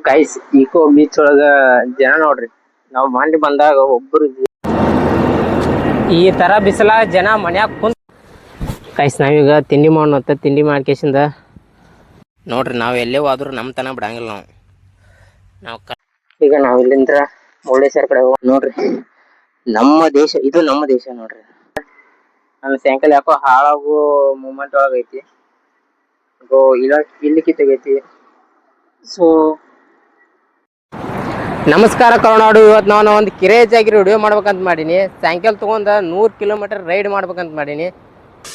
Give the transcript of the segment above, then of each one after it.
Guys eco beach ಒಳಗ ಜನ ನೋಡ್ರಿ. ನಾವ್ ಮಂದಿ ಬಂದಾಗ ಒಬ್ಬರು ಈ ತರ ಬಿಸಿಲ ಜನ ಮನ್ಯಾಗ ಕುಂತ ಗೈಸ್ ನಾವೀಗ ತಿಂಡಿ ಮಾಡೋಣ ತಿಂಡಿ ಮಾಡ್ಕೇಸಿಂದ ನೋಡ್ರಿ ನಾವ್ ಎಲ್ಲೇ ಹೋದ್ರು ನಮ್ಮ ತನ ಬಿಡಂಗಿಲ್ಲ ನಾವು ಈಗ ನಾವ್ ಇಲ್ಲಿಂದ ಮುರುಡೇಶ್ವರ ಕಡೆ ಹೋಗ್ ನೋಡ್ರಿ. ನಮ್ಮ ದೇಶ ಇದು, ನಮ್ಮ ದೇಶ ನೋಡ್ರಿ. ನನ್ನ ಸೈಕಲ್ ಯಾಕೋ ಹಾಳಾಗೋ ಮೂಮೆಂಟ್ ಒಳಗ ಐತಿ. ಇಲ್ಲಿ ಕಿತ್ತಗೈತಿ. ಸೊ ನಮಸ್ಕಾರ ಕರುನಾಡು. ಇವತ್ತು ನಾನು ಒಂದು ಕ್ರೇಜ್ ಆಗಿ ವಿಡಿಯೋ ಮಾಡ್ಬೇಕಂತ ಮಾಡೀನಿ. ಸೈಕಲ್ ತಗೊಂಡ 100 ಕಿಲೋಮೀಟರ್ ರೈಡ್ ಮಾಡ್ಬೇಕಂತ ಮಾಡೀನಿ.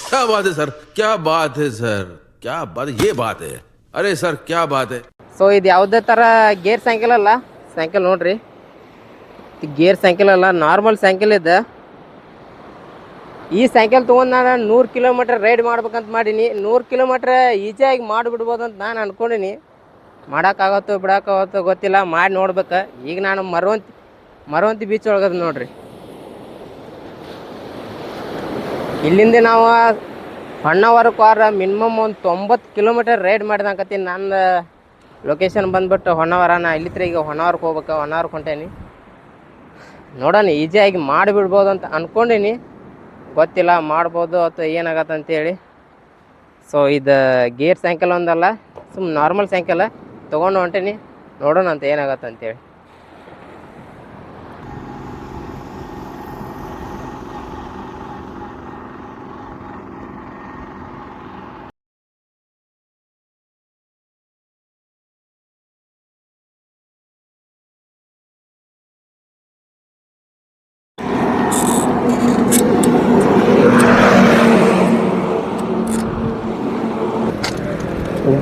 क्या बात है सर, क्या बात है सर, क्या बात, ये बात है. अरे सर क्या बात है. ಸೊ ಇದು ಯಾವುದೇ ಥರ ಗೇರ್ ಸೈಕಲ್ ಅಲ್ಲ. ಸೈಕಲ್ ನೋಡ್ರಿ, ಗೇರ್ ಸೈಕಲ್ ಅಲ್ಲ, ನಾರ್ಮಲ್ ಸೈಕಲ್ ಇದೆ. ಈ ಸೈಕಲ್ ತೊಗೊಂಡು ನಾನು 100 ಕಿಲೋಮೀಟರ್ ರೈಡ್ ಮಾಡ್ಬೇಕಂತ ಮಾಡೀನಿ. 100 ಕಿಲೋಮೀಟ್ರ್ ಈಸಿಯಾಗಿ ಮಾಡಿಬಿಡ್ಬೋದು ಅಂತ ನಾನು ಅಂದ್ಕೊಂಡೀನಿ. ಮಾಡೋಕ್ಕಾಗತ್ತೋ ಬಿಡೋಕ್ಕಾಗತ್ತೋ ಗೊತ್ತಿಲ್ಲ, ಮಾಡಿ ನೋಡ್ಬೇಕು. ಈಗ ನಾನು ಮರವಂತಿ ಬೀಚ್ ಒಳಗದ ನೋಡ್ರಿ. ಇಲ್ಲಿಂದ ನಾವು ಹೊನ್ನಾವರಕ್ಕೆ ಮಿನಿಮಮ್ ಒಂದು 90 ಕಿಲೋಮೀಟರ್ ರೈಡ್ ಮಾಡಿದಂಕತ್ತೀನಿ. ನನ್ನ ಲೊಕೇಶನ್ ಬಂದ್ಬಿಟ್ಟು ಹೊನ್ನಾವರ. ನಾ ಇಲ್ಲಿತ್ರ ಈಗ ಹೊನ್ನಾವರಕ್ಕೆ ಹೋಗ್ಬೇಕು. ಹೊನ್ನಾವರಕ್ಕೆ ಹೊಂಟೇನಿ. ನೋಡೋಣ, ಈಸಿಯಾಗಿ ಮಾಡಿಬಿಡ್ಬೋದು ಅಂತ ಅಂದ್ಕೊಂಡೀನಿ. ಗೊತ್ತಿಲ್ಲ ಮಾಡ್ಬೋದು ಅಥವಾ ಏನಾಗತ್ತೆ ಅಂತೇಳಿ. ಸೊ ಇದು ಗೇರ್ ಸೈಕಲ್ ಒಂದಲ್ಲ, ನಾರ್ಮಲ್ ಸೈಕಲ್ ತೊಗೊಂಡು ಹೊಂಟೀನಿ. ನೋಡೋಣ ಅಂತ ಏನಾಗತ್ತೆ ಅಂತೇಳಿ.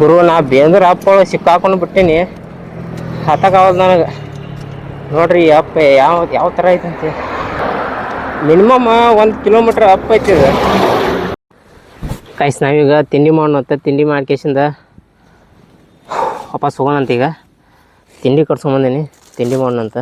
ಗುರು, ನಾ ಬೇಂದ್ರ ಅಪ್ಪ ಸಿಕ್ಕಾಕೊಂಡು ಬಿಟ್ಟೀನಿ. ಹತ್ತಕ್ಕಾಗಲ್ಲ ನನಗೆ. ನೋಡ್ರಿ ಅಪ್ಪ ಯಾವ ಥರ ಐತಂತೆ. ಮಿನಿಮಮ್ 1 ಕಿಲೋಮೀಟ್ರ್ ಅಪ್ ಐತಿದೆ. ಕೈಸ್ ನಾವೀಗ ತಿಂಡಿ ಮಾಡೋಣ. ತಿಂಡಿ ಮಾಡ್ಕೇಸಿಂದ ವಾಪಸ್ ಹೋಗೋಣಂತ. ಈಗ ತಿಂಡಿ ಕಟ್ಸ್ಕೊಂಬಂದೀನಿ, ತಿಂಡಿ ಮಾಡೋಣಂತ.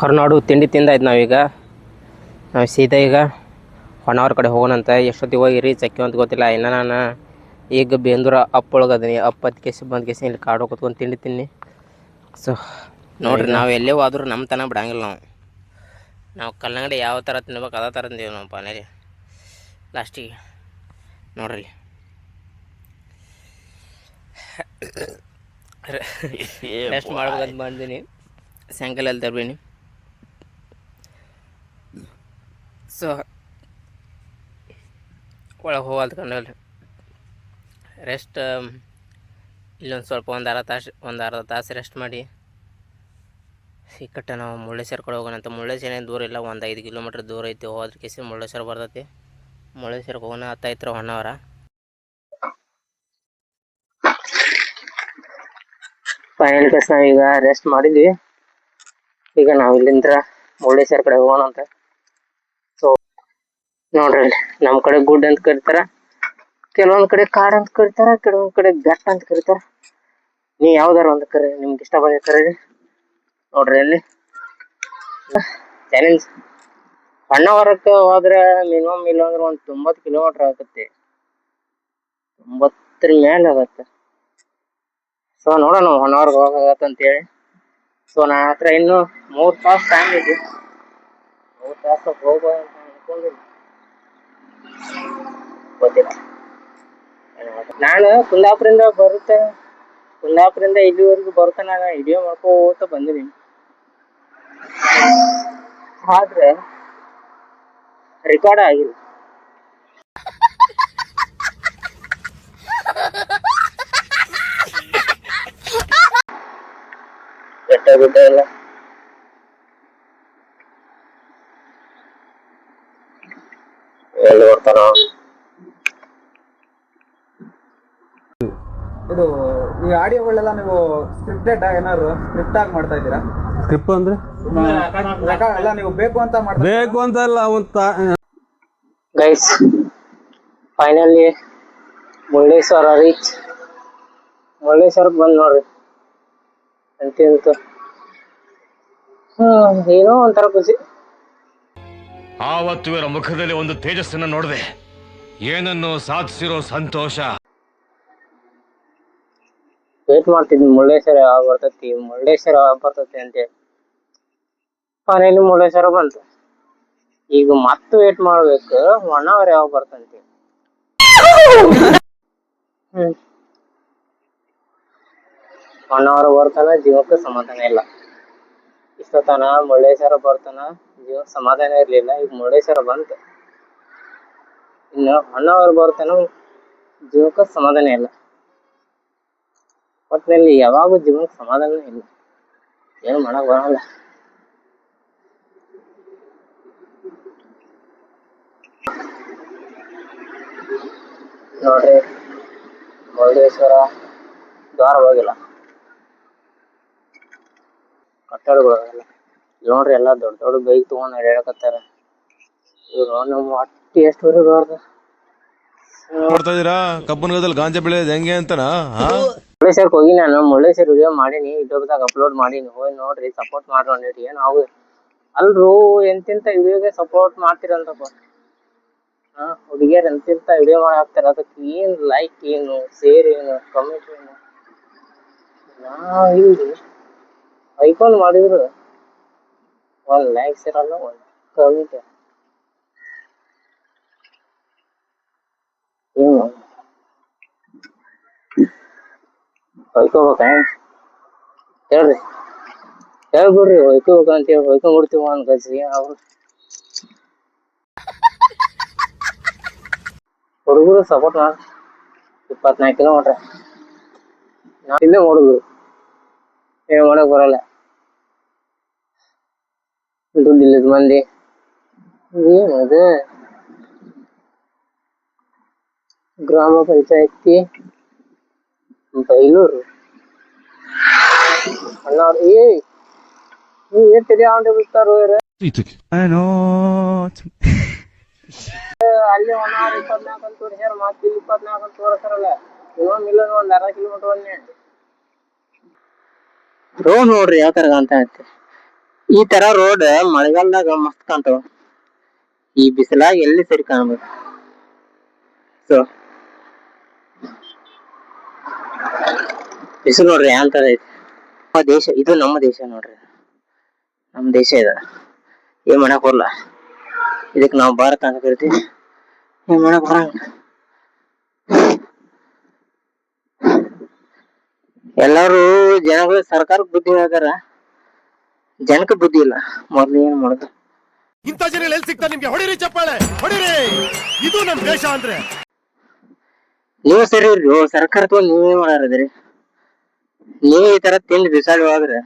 ಕರ್ನಾಡು ತಿಂಡಿ ತಿಂದಾಯ್ತು. ನಾವು ಸೀದಾ ಈಗ ಹೊನ್ನಾವರ ಕಡೆ ಹೋಗೋಣಂತ. ಎಷ್ಟೊತ್ತಿಗೆ ಹೋಗಿ ರೀಚ್ ಅಕ್ಕಿ ಅಂತ ಗೊತ್ತಿಲ್ಲ. ಇನ್ನು ನಾನು ಈಗ ಬೇಂದೂರ ಅಪ್ ಒಳಗದೀನಿ. ಅಪ್ ಬಂದು ಕೇಸಿ ಇಲ್ಲಿ ಕಾಡು ಕೂತ್ಕೊಂಡು ತಿಂಡಿ ತಿನ್ನಿ. ಸೊ ನೋಡ್ರಿ, ನಾವು ಎಲ್ಲೇ ಹೋದ್ರೂ ನಮ್ಮ ತನ ಬಿಡಂಗಿಲ್ಲ. ನಾವು ಕಲ್ಲಂಗಡಿ ಯಾವ ಥರ ತಿನ್ಬೇಕು ಅದೇ ಥರ ತಿಂದೀವಿ ನಾವು ಮನೇಲಿ. ಲಾಸ್ಟಿಗೆ ನೋಡ್ರಿ, ರೆಸ್ಟ್ ಮಾಡ್ಬೇಕಂತ ಬಂದೀನಿ. ಸಾಯಂಕಾಲ ತರ್ಬೇನಿ. ಸೊ ಒಳಗೆ ಹೋಗಲ್ತ್ಕೊಂಡಲ್ರಿ ರೆಸ್ಟ್. ಇಲ್ಲೊಂದು ಸ್ವಲ್ಪ ಒಂದು ಅರ್ಧ ತಾಸು ರೆಸ್ಟ್ ಮಾಡಿ ಈ ಕಟ್ಟ ನಾವು ಮುರುಡೇಶ್ವರ ಕಡೆ ಹೋಗೋಣಂತ. ಮುರುಡೇಶ್ವರ ಏನು ದೂರ ಇಲ್ಲ, ಒಂದು 5 ಕಿಲೋಮೀಟ್ರ್ ದೂರ ಐತಿ. ಹೋದ್ರ ಕೇಸಿ ಮುರುಡೇಶ್ವರ ಬರ್ತೈತಿ. ಮುರುಡೇಶ್ವರಕ್ಕೆ ಹೋಗೋಣ. ಹತ್ತೈತ್ರ ಹೊನ್ನಾವರ. ಫೈನಲ್ ಕೇಸ್ ನಾವೀಗ ರೆಸ್ಟ್ ಮಾಡಿದ್ವಿ. ಈಗ ನಾವು ಇಲ್ಲಿಂದ ಮುರುಡೇಶ್ವರ ಕಡೆ ಹೋಗೋಣ ಅಂತ. ಸೊ ನೋಡ್ರಿ, ನಮ್ಮ ಕಡೆ ಗುಡ್ ಅಂತ ಕರಿತಾರ, ಕೆಲವೊಂದ್ ಕಡೆ ಕಾಡ್ ಅಂತ ಕರಿತಾರ, ಕೆಲವೊಂದ್ ಕಡೆ ಬೆಟ್ಟ ಅಂತ ಕರಿತಾರ. ನೀ ಯಾವ್ದಾರ ಒಂದು ಕರಿ, ನಿಮ್ಗೆ ಇಷ್ಟ ಬಂದ ಕರೀರಿ. ನೋಡ್ರಿ, ಅಲ್ಲಿ ಚಾಲೆಂಜ್. ಹೊನ್ನಾವರಕ್ಕೆ ಹೋದ್ರೆ ಮಿನಿಮಮ್ ಇಲ್ಲಾಂದ್ರೆ ಒಂದು 90 ಕಿಲೋಮೀಟರ್ ಆಗುತ್ತೆ. 90 ಮೇಲೆ ಆಗತ್ತೆ. ಸೊ ನೋಡೋಣ ಹೊನ್ನಾವರ್ಗೆ ಹೋಗತ್ತಂತೇಳಿ. ಸೊ ನನ್ನ ಹತ್ರ ಇನ್ನು 3 ತಾಸು ಟೈಮ್ ಇದೆ. 3 ತಾಸು ಹೋಗ್ಬೋದು ಅಂತ ಅನ್ಕೊಂಡಿದ್ದೀನಿ. ಗೊತ್ತಿಲ್ಲ. ನಾನು ಕುಂದಾಪುರದಿಂದ ಇಲ್ಲಿವರೆಗೂ ಬರುತ್ತೆ. ನಾನು ವಿಡಿಯೋ ಮಾಡ್ಕೋತ ಬಂದಿದ್ದೀನಿ. ಆದ್ರೆ ರೆಕಾರ್ಡ್ ಆಗಿಲ್ಲ. ಬೆಟ್ಟ ಎಲ್ಲ ಎಲ್ಲಿ ಬರ್ತಾನ. ಇದು ಈ ಆಡಿಯೋಗಳೆಲ್ಲ ನೀವು ಸ್ಕ್ರಿಪ್ಟೆಡ್ ಏನಾದ್ರು ಸ್ಕ್ರಿಪ್ಟ್ ಆಗಿ ಮಾಡ್ತಾ ಇದ್ದೀರಾ? ಸ್ಕ್ರಿಪ್ಟ್ ಅಂದ್ರೆ ಎಲ್ಲ ನೀವು ಬೇಕು ಅಂತ ಬೇಕು ಅಂತ ಅಲ್ಲ. Guys finally Murudeshwar reach. ಮುರುಡೇಶ್ವರಕ್ಕೆ ಬಂದು ನೋಡ್ರಿ, ಅಂತಿಂತು ಏನೋ ಒಂಥರ ಖುಷಿ. ಆವತ್ತು ಇವರ ಮುಖದಲ್ಲಿ ಒಂದು ತೇಜಸ್ಸನ್ನು ನೋಡಿದೆ, ಏನನ್ನು ಸಾಧಿಸಿರೋ ಸಂತೋಷ. ವೇಟ್ ಮಾಡ್ತಿದ್ವಿ ಮುರುಡೇಶ್ವರ ಯಾವಾಗ ಬರ್ತೈತಿ ಅಂತೇಳಿ. ಮನೇಲಿ ಮುರುಡೇಶ್ವರ ಬಂತು. ಈಗ ಮತ್ತೆ ವೇಟ್ ಮಾಡ್ಬೇಕು ಹೊನ್ನಾವರ ಯಾವಾಗ ಬರ್ತಂತೆ. ಹೊನ್ನಾವರ ಬರ್ತಾನ ಜೀವಕ್ಕೆ ಸಮಾಧಾನ ಇಲ್ಲ. ಇಷ್ಟೊತ್ತನ ಮುರುಡೇಶ್ವರ ಬರ್ತಾನ ಜೀವಕ್ಕೆ ಸಮಾಧಾನ ಇರ್ಲಿಲ್ಲ. ಈಗ ಮುರುಡೇಶ್ವರ ಬಂತು, ಇನ್ನು ಹೊನ್ನಾವರ ಬರ್ತಾನ ಜೀವಕ್ಕೆ ಸಮಾಧಾನ ಇಲ್ಲ. ಒಟ್ಟಿನಲ್ಲಿ ಯಾವಾಗೂ ಜೀವನಕ್ಕೆ ಸಮಾಧಾನ ಇಲ್ಲ, ಏನು ಮಾಡಕ್ ಬರಲ್ಲ. ನೋಡ್ರಿ ಮುರುಡೇಶ್ವರ ದ್ವಾರ ಹೋಗಿಲ್ಲ, ಕಟ್ಟಡಗಳು ನೋಡ್ರಿ ಎಲ್ಲಾ ದೊಡ್ಡ ದೊಡ್ಡ ಬೈಕ್ ತಗೊಂಡ್ ಹೇಳಕತ್ತಾರ. ಇವ್ರು ನಮ್ಮ ಒಟ್ಟು ಎಷ್ಟು ಊರಿಗೆ ನೋಡ್ತಾ ಇದೀರಾ ಕಬ್ಬನಗದಲ್ಲಿ ಗಾಂಜಾ ಬೆಳೆಯೋದು ಹೆಂಗೆ ಅಂತನಾ? ಮುರುಡೇಶ್ವರಕ್ಕೆ ಹೋಗಿ ನಾನು ಮುರುಡೇಶ್ವರ ವಿಡಿಯೋ ಮಾಡೀನಿ, ಯೂಟ್ಯೂಬ್ದಾಗ ಅಪ್ಲೋಡ್ ಮಾಡೀನಿ. ಹೋಗಿ ನೋಡ್ರಿ, ಸಪೋರ್ಟ್ ಮಾಡ್ರಿ. ಏನು ಅವು ಅಲ್ರು ಎಂತಿಂತ ವಿಡಿಯೋಗೆ ಸಪೋರ್ಟ್ ಮಾಡ್ತೀರಂತಪ್ಪ. ಹುಡುಗಿಯರ್ ಎಂತಿಂತ ವಿಡಿಯೋ ಮಾಡಿ ಹಾಕ್ತಾರ, ಅದಕ್ಕೆ ಏನ್ ಲೈಕ್ ಏನು, ಶೇರ್ ಏನು, ಕಮೆಂಟ್ ಏನು? ನಾವ್ ಇಲ್ಲಿ ಐಫೋನ್ ಮಾಡಿದ್ರು ಒಂದ್ ಲೈಕ್ಸ್ ಇರಲ್ಲ, ಒಂದ್ ಕಮೆಂಟ್. ಏನು ಹೊಯ್ಕೋಬೇಕ ಹೇಳ್ರಿ, ಹೇಳ್ಬಿಡ್ರಿ ಹೊಯ್ಕೋಬೇಕಂತ ಹೇಳಿ ಹೊಯ್ಕೊಂಡ್ಬಿಡ್ತೀವ ಅಂತ ಕಳ್ಸಿ. ಅವ್ರು ಹುಡುಗರು ಸಪೋರ್ಟ್ ಮಾಡ 24 ಕಿಲೋಮೀಟರ್ ನಾ ಇಲ್ಲೇ ಹುಡುಗರು ಏನು ಮಾಡಕ್ ಬರಲ್ಲ. ದುಡ್ಡಿಲ್ಲದ ಮಂದಿ ಏನದು ಗ್ರಾಮ ಪಂಚಾಯತಿ ಬೈಲೂರು ಅಣ್ಣವ್ರು ಏನ್ ತಿಳಿ ಆಂಡೆ ಬಿಡ್ತಾರೋ ಅಲ್ಲಿ 24 ಅಂತ ತೋರಿಸ್ಯಾರ, ಮತ್ತೆ 24 ಅಂತ ತೋರಿಸ್ತಾರಲ್ಲ. ಇನ್ನೊಂದ್ ಮಿಲ್ಲನ್ ಒಂದ್ 1/2 ಕಿಲೋಮೀಟರ್ ಒಂದೇ ರೋಡ್ ನೋಡ್ರಿ ಯಾವ ತರ ಕಾಣ್ತಾ ಐತಿ. ಈ ತರ ರೋಡ್ ಮಳೆಗಾಲದಾಗ ಮಸ್ತ್ ಕಾಣ್ತಾವ, ಈ ಬಿಸಿಲಾಗ ಎಲ್ಲಿ ಸರಿ ಕಾಣ್ಬೇಕು. ಸೊ ಬಿಸಿಲು ನೋಡ್ರಿ ಯಾವ ತರ ಐತಿ. ದೇಶ ಇದು, ನಮ್ಮ ದೇಶ ನೋಡ್ರಿ, ನಮ್ಮ ದೇಶ ಇದೆ. ಏನ್ ಮಾಡಕ್ ಬರಲ್ಲ, ಇದಕ್ ನಾವು ಭಾರತ ಅಂತ ಕರಿತೀವಿ. ಏನ್ ಮಾಡಕ್ ಬರಂಗ. ಎಲ್ಲಾರು ಜನಗಳು ಸರ್ಕಾರಕ್ಕೆ ಬುದ್ಧಿ ಹೇಳ್ತಾರ, ಜನಕ್ಕೆ ಬುದ್ಧಿ ಇಲ್ಲ. ಮೊದ್ಲು ಏನ್ ಮಾಡುದು, ಇಂಥ ಜನ ಎಲ್ಲಿ ಸಿಗ್ತಾರೆ ನಿಮ್ಗೆ? ಹೊಡಿರಿ ಚಪ್ಪಾಳೆ, ಹೊಡಿರಿ. ಇದು ನಮ್ ದೇಶ ಅಂದ್ರೆ. ನೀವು ಸರಿ ಇರ್ರಿ, ಸರ್ಕಾರಕ್ಕೆ ನೀವೇ ಮಾಡಾರದ್ರಿ. ನೀವು ಈ ತರ ತಿಂದು ಬಿಸಾಡಿ ಹೋದ್ರೆ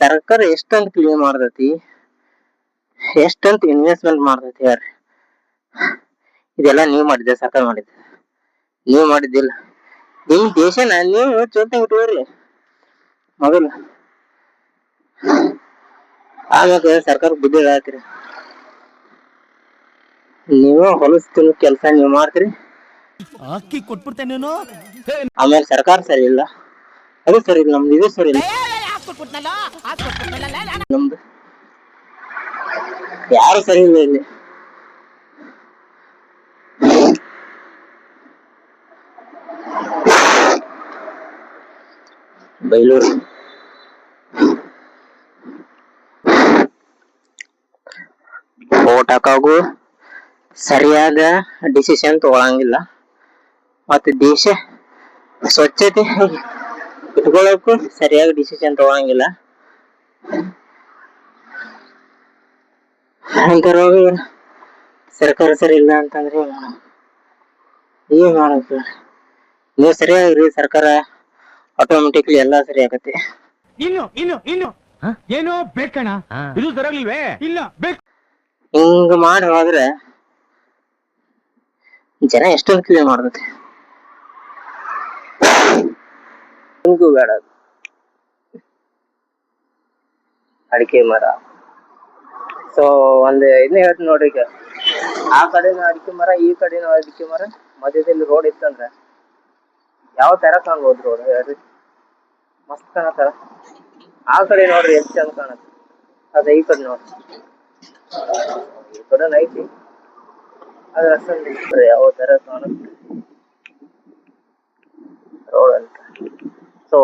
ಸರ್ಕಾರ ಎಷ್ಟಂತ ಕ್ಲೀನ್ ಮಾಡ್ತೈತಿ, ಎಷ್ಟಂತ ಇನ್ವೆಸ್ಟ್ಮೆಂಟ್ ಮಾಡ್ತೈತಿ ಹೇಳ್ರಿ. ಇದೆಲ್ಲ ನೀವ್ ಮಾಡಿದ್ದೆ, ಸರ್ಕಾರ ಮಾಡಿದ್ದೆ, ನೀವ್ ಮಾಡಿದ್ದಿಲ್ಲ. ನಿಮ್ ದೇಶನ ನೀವು ಚೋಟ್ನಾಗ ಇಟ್ಕೋರಿ ಮೊದಲು, ಆಮ್ಯಾಗ ಸರ್ಕಾರ ಬುದ್ಧಿ ಹೇಳ್ತೀರಿ. ನೀವು ಹೊಲಸ್ತಿನ ಕೆಲ್ಸ ನೀವ್ ಮಾಡ್ತೀರಿ, ಅಕ್ಕಿ ಕೊಟ್ಬಿಡ್ತೇನೇನು. ಆಮೇಲೆ ಸರ್ಕಾರ ಸರಿ ಇಲ್ಲ, ಅದು ಸರಿ ಇಲ್ಲ, ನಮ್ದು ಇದು ಸರಿ ಇಲ್ಲ. ನಮ್ದು ಯಾರು ಸರಿ ಇಲ್ಲ ಇಲ್ಲಿ. ಬೈಲೂರು ಓಟ್ ಹಾಕಾಗು ಸರಿಯಾದ ಡಿಸಿಷನ್ ತಗೊಳಂಗಿಲ್ಲ, ಮತ್ತೆ ದೇಶ ಸ್ವಚ್ಛತೆ ಇಟ್ಕೊಳ್ಳೋಕು ಸರಿಯಾಗಿ ಡಿಸಿಷನ್ ತಗೊಳಂಗಿಲ್ಲ. ಅಂತರವಾಗ ಸರ್ಕಾರ ಸರಿ ಇಲ್ಲ ಅಂತಂದ್ರೆ ಏನ್ ಮಾಡಬೇಕು. ನೀವು ಸರಿಯಾಗಿರಿ, ಸರ್ಕಾರ ಆಟೋಮೆಟಿಕ್ಲಿ ಎಲ್ಲಾ ಸರಿ ಆಗತ್ತೆ. ಇನ್ನು ಏನೋ ಬೇಕಣ್ಣ, ಇದು ಸರಿಯಾಗಿಲ್ವೇ? ಇಲ್ಲ ಬೇಕು. ಹಿಂಗ ಮಾಡಿ ಹೋದ್ರೆ ಜನ ಎಷ್ಟೊಂದು ಕ್ಲಿಯರ್ ಮಾಡ್ತೈತಿ. ಹಿಂಗೂ ಬೇಡ, ಅಡಿಕೆ ಮರ. ಸೊ ಒಂದ್ ಇದನ್ನ ಹೇಳ್ತೀನಿ ನೋಡ್ರಿ, ಈಗ ಆ ಕಡೆನೂ ಅಡಿಕೆ ಮರ, ಈ ಕಡೆನೂ ಅಡಿಕೆ ಮರ, ಮಧ್ಯದಲ್ಲಿ ರೋಡ್ ಇತ್ತಂದ್ರ ಯಾವ ತರ ಕಾಣ್ಬೋದು ರೋಡ್ ಹೇಳ್ರಿ? ಮಸ್ತ್ ಕಾಣತ್ತಾರ. ಆ ಕಡೆ ನೋಡ್ರಿ ಎಷ್ಟು ಚಂದ ಕಾಣತ್ತೆ. ಅದ ಈ ಕಡೆ ನೋಡ್ರಿ, ಈ ಕಡೆ ಐತಿ. ಅದ್ರ ಅಷ್ಟೊಂದು ಯಾವ ತರ ಕಾಣುತ್ತೆ ರೋಡ್ ಅಂತ. ಸೊ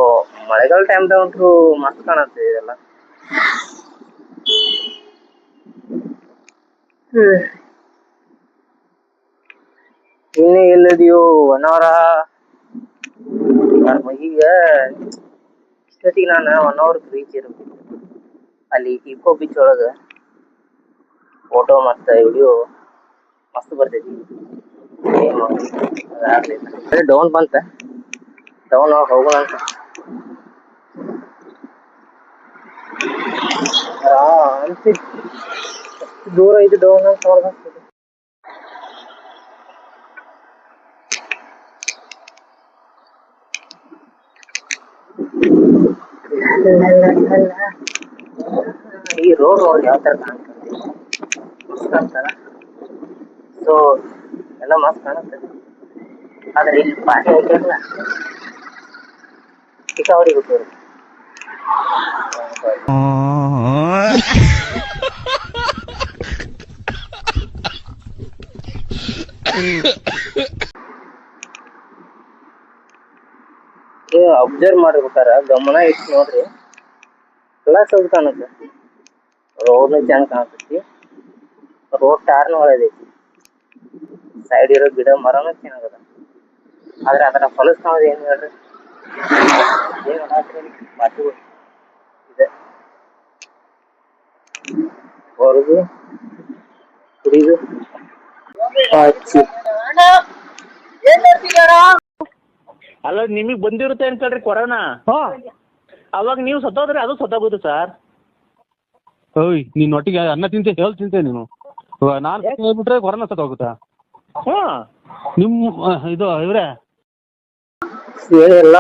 ಮಳೆಗಾಲ ಟೈಮ್ದಾಗ ಅಂತೂ ಮಸ್ತ್ ಕಾಣತ್ತೆ ಇದೆಲ್ಲ. ಇನ್ನು ಎಲ್ಲದಿಯೋ ಒನ್ನವರ ಈಗ ಇಷ್ಟೊತ್ತಿಗೆ ನಾನು 1 hour ರೀಚ್ ಇರ್ಬೇಕು ಅಲ್ಲಿ ಇಕೋ ಬೀಚ್ ಒಳಗ. ಫೋಟೋ ಮತ್ತ ವಿಡಿಯೋ ಮಸ್ತ್ ಬರ್ತೈತಿ. ಡೌನ್ ಬಂತ, ಡೌನ್ ಹೋಗೋಣ ಅಂತ. ದೂರ ಇದು ಡೌನ್ ಅಂತ ಹೊರಗಾಗ್ತದೆ. ಈ ರೋಡ್ ನೋಡಿ ಯಾವ ತರ ಕಾಣ್ತದೆ, ಮಸ್ತ್ ಕಾಣ್ತದ. ಸೊ ಎಲ್ಲ ಮಸ್ತ್ ಕಾಣುತ್ತೆ. ಆದ್ರೆ ಇಲ್ಲಿ ಪಾಠ ಹೋಗ್ತಿರಲ್ಲ ಚಿಕ್ಕವರಿಗೆ ಗೊತ್ತಿರು. ಅಬ್ಸರ್ವ್ ಮಾಡ್ಬೇಕಾರ ಗಮನ ಇಟ್ಟು ನೋಡ್ರಿ, ಎಲ್ಲ ಸ್ವಲ್ಪ ಕಾಣುತ್ತೆ. ರೋಡ್ನು ಚೆನ್ನಾಗಿ ಕಾಣತೈತಿ, ರೋಡ್ ಟಾರ್ನು ಒಳ್ಳೆದೈತಿ, ಸೈಡ್ ಇರೋ ಗಿಡ ಮರನು ಚೆನ್ನಾಗದ. ಆದ್ರೆ ಅದರ ಹೊಲಸ್ ಕಾಣೋದು ಏನು ಹೇಳ್ರಿ, ಏನು ಬಾಜು ಇದೆ ಹೊರದು ಕುಡಿದು ಅಲ್ಲ ನಿಮಗ್ ಬಂದಿರುತ್ತೆ ಅನ್ಕೊಳ್ರಿ ಕೊರೋನಾ. ಅವಾಗ ನೀವು ಸತ್ತೋದ್ರೆ ಅದು ಸತ್ತೋಗುತ್ತೆ ಸರ್. ಓಯ್ ನೀನ್ ಒಟ್ಟಿಗೆ ಅನ್ನ ತಿಂತೆ ಹೇಳಿ ತಿಂತೆ ನೀನು. ನಾನು ಹೇಳ್ಬಿಟ್ರೆ ಕೊರೋನಾ ಸತ್ತ ಹೋಗುತ್ತಾ? ನಿಮ್ಮ ಇದು ಇವ್ರೆ ಎಲ್ಲ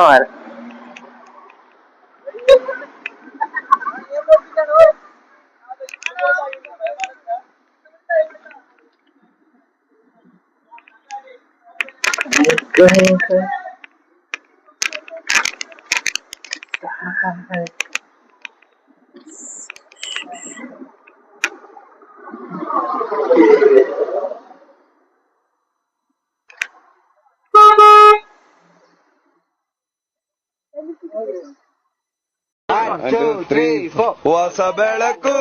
ಹೊಸ ಬೆಳಕು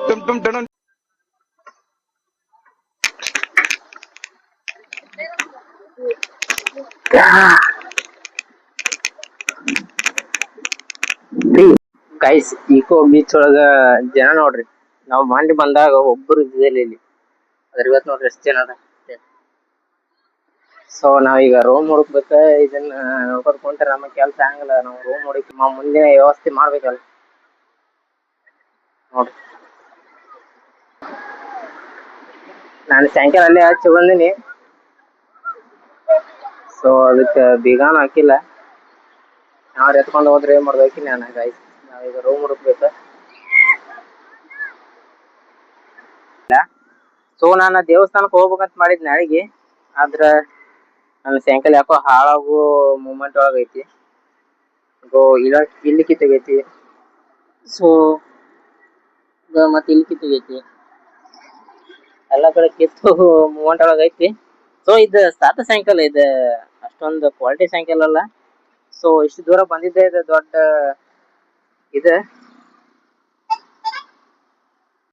ಟುಮ್ ಟುಮ್ ಟುಮ್. ಗೈಸ್ ಈಕೋ ಬೀಚ್ ಒಳಗ ಜನ ನೋಡ್ರಿ, ನಾವು ಮಂಡಿ ಬಂದಾಗ ಒಬ್ಬರು ಇದ್ದಿಲ್ಲ ಇಲ್ಲಿ. ಅದ್ರ ಇವತ್ತು ನೋಡ್ರಿ ಎಷ್ಟು ಜನ ಅದ. ಸೊ ನಾವೀಗ ರೂಮ್ ಹುಡುಕ್ಬೇಕ. ಇದನ್ನ ನೋಡ್ಕೊಂಡ್ರೆ ನಮಗ್ ಕೆಲ್ಸ ಆಗಲ್ಲ. ನಾವು ರೂಮ್ ಹುಡುಕಿ ಮುಂದಿನ ವ್ಯವಸ್ಥೆ ಮಾಡ್ಬೇಕಲ್ಲ ನೋಡ್ರಿ. ನಾನು ಸಾಯಂಕಾಲ ಅಲ್ಲೇ ಹಚ್ಚಿ ಬಂದಿನಿ. ಸೊ ಅದಕ್ಕೆ ಬೀಗಾನು ಹಾಕಿಲ್ಲ. ನಾವ್ ಎತ್ಕೊಂಡು ಹೋದ್ರೆ ಏನ್ ಮಾಡ್ಬೇಕು ನಾನು ಗೈಸ್. ನಾವೀಗ ರೂಮ್ ಹುಡುಕ್ಬೇಕ. ಸೊ ನಾನು ದೇವಸ್ಥಾನಕ್ಕೆ ಹೋಗ್ಬೇಕಂತ ಮಾಡಿದ್ ನಾಳೆಗೆ, ಆದ್ರ ನನ್ನ ಸಾಯಂಕಾಲ ಯಾಕೋ ಹಾಳಾಗೋ ಮೂಮೆಂಟ್ ಒಳಗ ಐತಿ. ಇಲ್ಲಿ ಕಿತ್ತಗೈತಿ. ಸೊ ಮತ್ತೆ ಇಲ್ಲಿ ಕಿತ್ತಗೈತಿ, ಎಲ್ಲ ಕಡೆ ಕಿತ್ತು ಮೂಮೆಂಟ್ ಒಳಗ ಐತಿ. ಸೊ ಇದು ಸಾತ ಸಾಯಂಕಾಲ, ಇದು ಅಷ್ಟೊಂದು ಕ್ವಾಲಿಟಿ ಸಾಯಂಕಾಲ ಅಲ್ಲ. ಸೊ ಇಷ್ಟು ದೂರ ಬಂದಿದ್ದೆ ಇದು ದೊಡ್ಡ ಇದೆ.